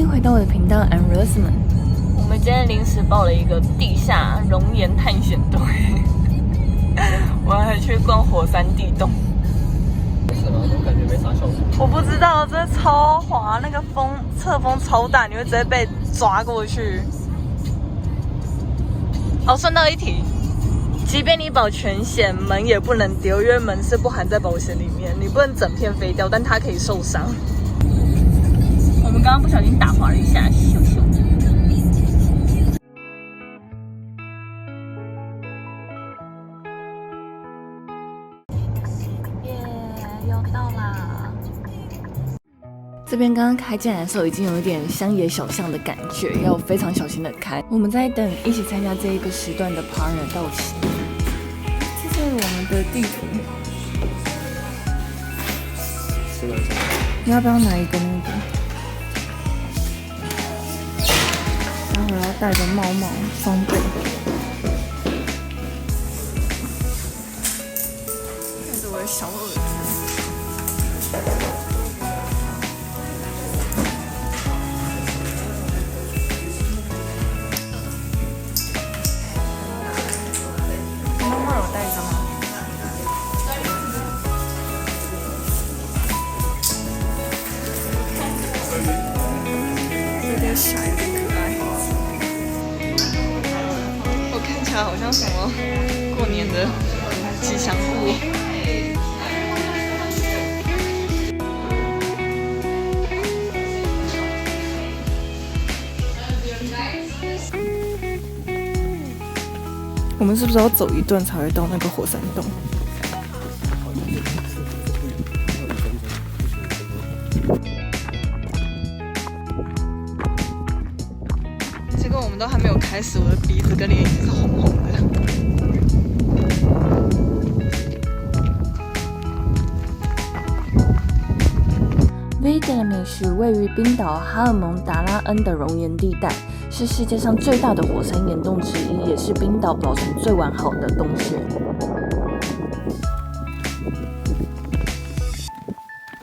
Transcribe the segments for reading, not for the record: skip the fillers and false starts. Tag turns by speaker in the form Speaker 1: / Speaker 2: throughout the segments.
Speaker 1: 迎回到我的频道 ，I'm Rosamund。
Speaker 2: 我们今天临时报了一个地下熔岩探险队，我还去逛火山地洞。
Speaker 3: 是吗？我感觉没啥效果。
Speaker 2: 我不知道，真的超滑，那个风侧风超大，你会直接被抓过去。哦，顺道一提，即便你保全险，门也不能丢，因为门是不含在保险里面，你不能整片飞掉，但它可以受伤。我们刚刚不小心打滑了一下，咻咻。耶，又到啦！
Speaker 1: 这边刚刚开进来的时候，已经有一点乡野小巷的感觉，要非常小心的开。我们在等一起参加这一个时段的 partner 到齐。这是我们的地图，你要不要拿一个那个？然后我要戴着帽装备。看着我的小耳朵。小有点可爱，我看起来好像什么过年的吉祥物。我们是不是要走一段才会到那个火山洞？我们都还没有开始，我的鼻子跟脸已经是红红的。Vigeland 是位于冰岛哈尔蒙达拉恩的熔岩地带，是世界上最大的火山岩洞之一，也是冰岛保存最完好的洞穴。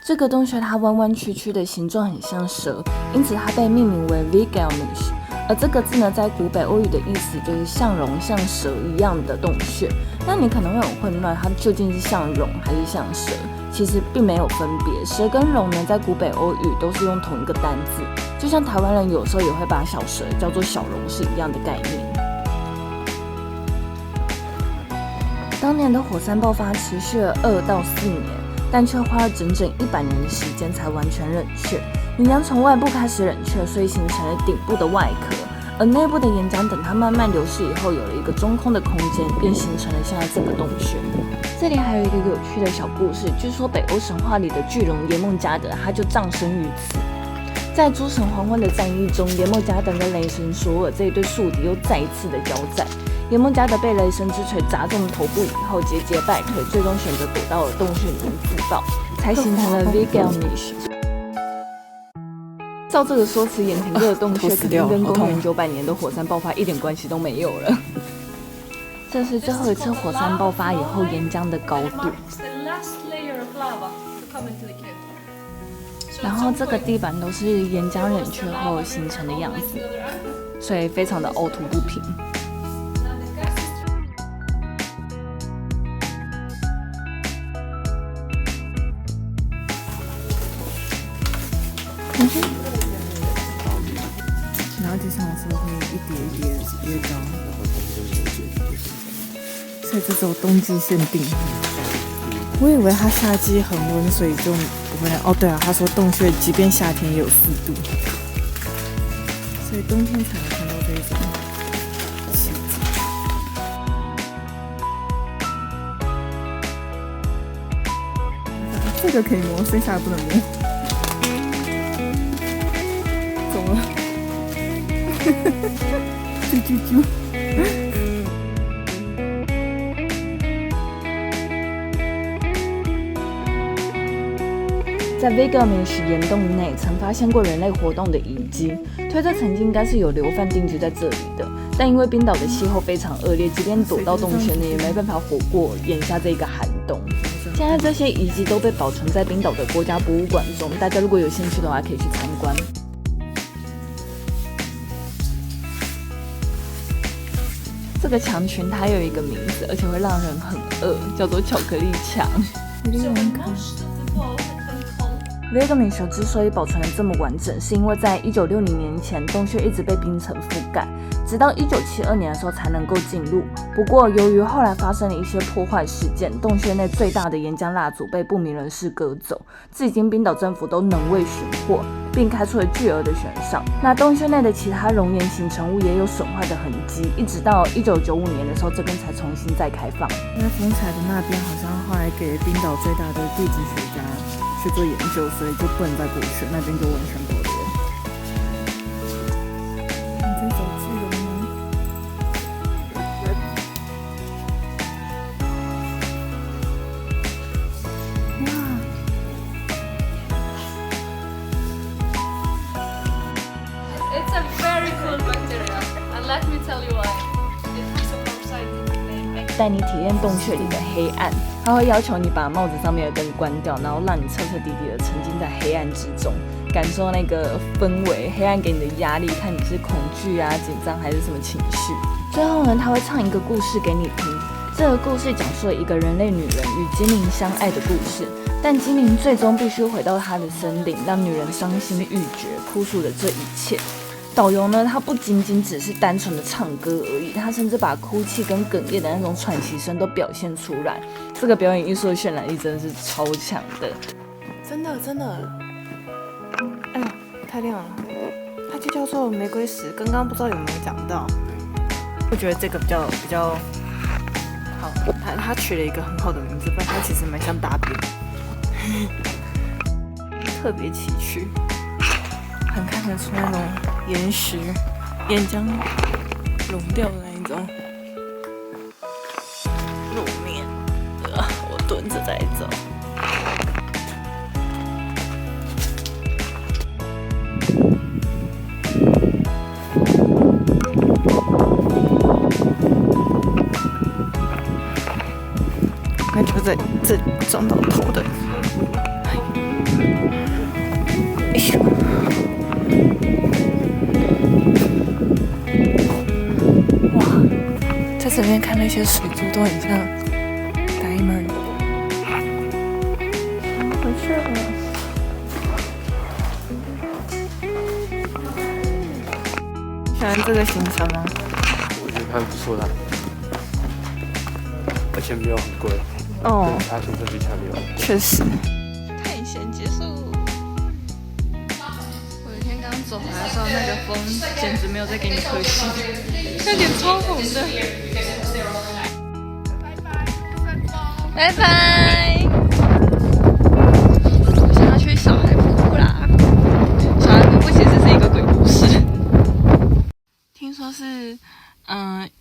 Speaker 1: 这个洞穴它弯弯曲曲的形状很像蛇，因此它被命名为 Vigeland。而这个字呢，在古北欧语的意思就是像龙、像蛇一样的洞穴。那你可能会很混乱，它究竟是像龙还是像蛇？其实并没有分别。蛇跟龙呢，在古北欧语都是用同一个单字，就像台湾人有时候也会把小蛇叫做小龙是一样的概念。当年的火山爆发持续了2到4年，但却花了整整100年的时间才完全冷却。岩浆从外部开始冷却，所以形成了顶部的外壳，而内部的岩浆等它慢慢流失以后，有了一个中空的空间，便形成了现在这个洞穴。这里还有一个有趣的小故事，据说北欧神话里的巨龙耶梦加德，他就葬身于此。在诸神黄昏的战役中，耶梦加德跟雷神索尔这一对宿敌又再一次的交战。耶梦加德被雷神之锤砸中头部以后节节败退，最终选择躲到了洞穴里面自爆，才形成了 Vigeland。照这个说辞，眼前这个洞穴肯定跟公元900年的火山爆发一点关系都没有了。这是最后一次火山爆发以后岩浆的高度。然后这个地板都是岩浆冷却后形成的样子，所以非常的凹凸不平。然后接下来是会一叠一叠越高，所以这只有冬季限定。我以为它夏季很温，所以就不会。哦，对啊，他说洞穴即便夏天也有4度，所以冬天才能看到这种气质。这个可以摸，剩下的不能摸。怎么了？啾啾啾！在 Vigeland 岩洞内，曾发现过人类活动的遗迹，推测曾经应该是有流犯定居在这里的。但因为冰岛的气候非常恶劣，即便躲到洞穴内，也没办法活过眼下这个寒冬。现在这些遗迹都被保存在冰岛的国家博物馆中，大家如果有兴趣的话，可以去参观。个墙群它有一个名字，而且会让人很饿，叫做巧克力墙。雷格米球之所以保存得这么完整，是因为在1960年前，洞穴一直被冰层覆盖，直到1972年的时候才能够进入。不过，由于后来发生了一些破坏事件，洞穴内最大的岩浆蜡烛被不明人士割走，至今冰岛政府都仍未寻获，并开出了巨额的悬赏。那洞穴内的其他熔岩形成物也有损坏的痕迹，一直到1995年的时候，这边才重新再开放。
Speaker 4: 那风采的那边好像后来给冰岛最大的地质学家去做研究，所以就不能再过去，那边就完全保留。你在找自由吗？哇！
Speaker 5: It's a very cool bacteria, and let me tell you why. It has a parasite named
Speaker 1: 带你体验洞穴里的黑暗，它会要求你把帽子上面的灯关掉，然后让你彻彻底底的沉浸在黑暗之中，感受那个氛围，黑暗给你的压力，看你是恐惧啊、紧张还是什么情绪。最后呢，他会唱一个故事给你听，这个故事讲述了一个人类女人与精灵相爱的故事，但精灵最终必须回到她的森林，让女人伤心欲绝，哭诉了这一切。导游呢，他不仅仅只是单纯的唱歌而已，他甚至把哭泣跟哽咽的那种喘息声都表现出来。这个表演艺术的渲染力真的是超强的，
Speaker 4: 真的真的，哎呦，太亮了！它就叫做玫瑰石，刚刚不知道有没有讲到。我觉得这个比较好，他取了一个很好的名字，但它其实蛮像大便，特别崎岖，很看得出那种岩石、岩浆融掉的那一种路面。我蹲着在走。那就在这里撞到头的。哎呦！哇，在这边看那些水珠都很像 diamond。回去了。喜欢这个行程吗？
Speaker 3: 我觉得还不错啦，而且没有很贵。
Speaker 4: 哦，
Speaker 3: 其他行程比起来没有。
Speaker 4: 确实。
Speaker 2: 探险结束。我有一天刚走回来的时候，那个风简直没有在给你客气，那脸超红的。拜拜。我想要去小孩瀑布啦。小孩瀑布其实是一个鬼故事，听说是。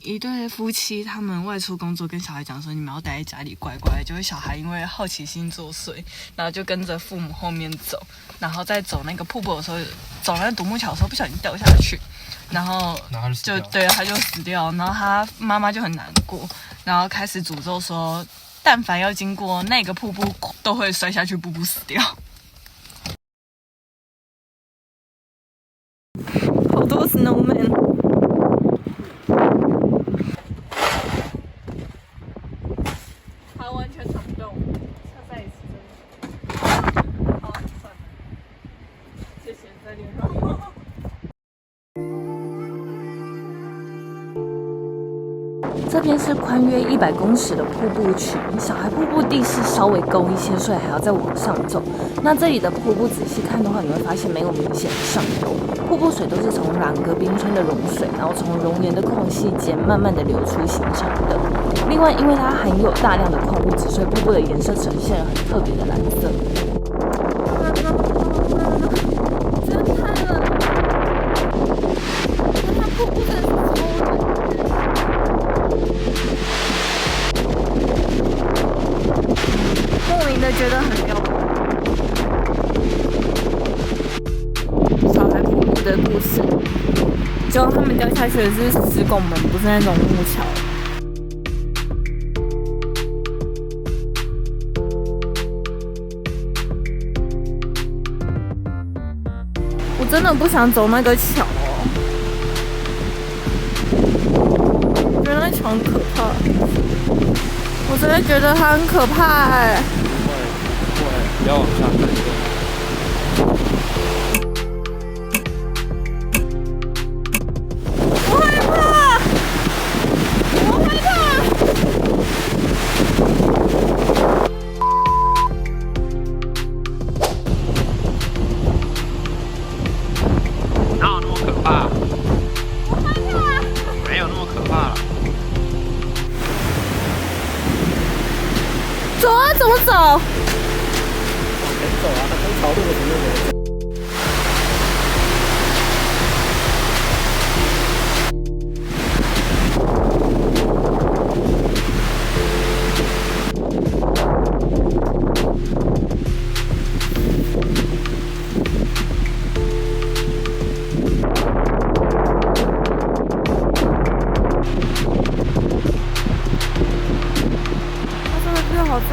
Speaker 2: 一对夫妻他们外出工作，跟小孩讲说你们要待在家里乖乖，结果小孩因为好奇心作祟，然后就跟着父母后面走，然后在走那个瀑布的时候，走那个独木桥的时候不小心掉下去，然后就对他就死掉，然后他妈妈就很难过，然后开始诅咒说，但凡要经过那个瀑布，都会摔下去，瀑布死掉。
Speaker 4: 好多 snowman。
Speaker 2: 他完全踩不动，他再一次真的。好，算了，谢谢，再联络。
Speaker 1: 这边是宽约100公尺的瀑布群，小孩瀑布地势稍微高一些，所以还要再往上走。那这里的瀑布仔细看的话，你会发现没有明显的上游，瀑布水都是从朗格冰川的融水，然后从熔岩的空隙间慢慢的流出形成的。另外，因为它含有大量的矿物质，所以瀑布的颜色呈现了很特别的蓝色。
Speaker 4: 真的太冷了！它瀑布真的是超冷。莫名的觉得很辽阔。小孩瀑布的故事，结果他们掉下去的是石拱门，不是那种木桥。我真的不想走那个桥哦，觉得那桥常可怕。我真的觉得它很可怕哎。
Speaker 3: 不要往下看。
Speaker 4: 我害怕，我害怕。
Speaker 3: 哪有那么可怕？
Speaker 4: 我害怕。
Speaker 3: 没有那么可怕了。
Speaker 4: 走啊，怎么走？
Speaker 3: 往前走啊，跟朝路的前面走。
Speaker 4: 它真的是好赞。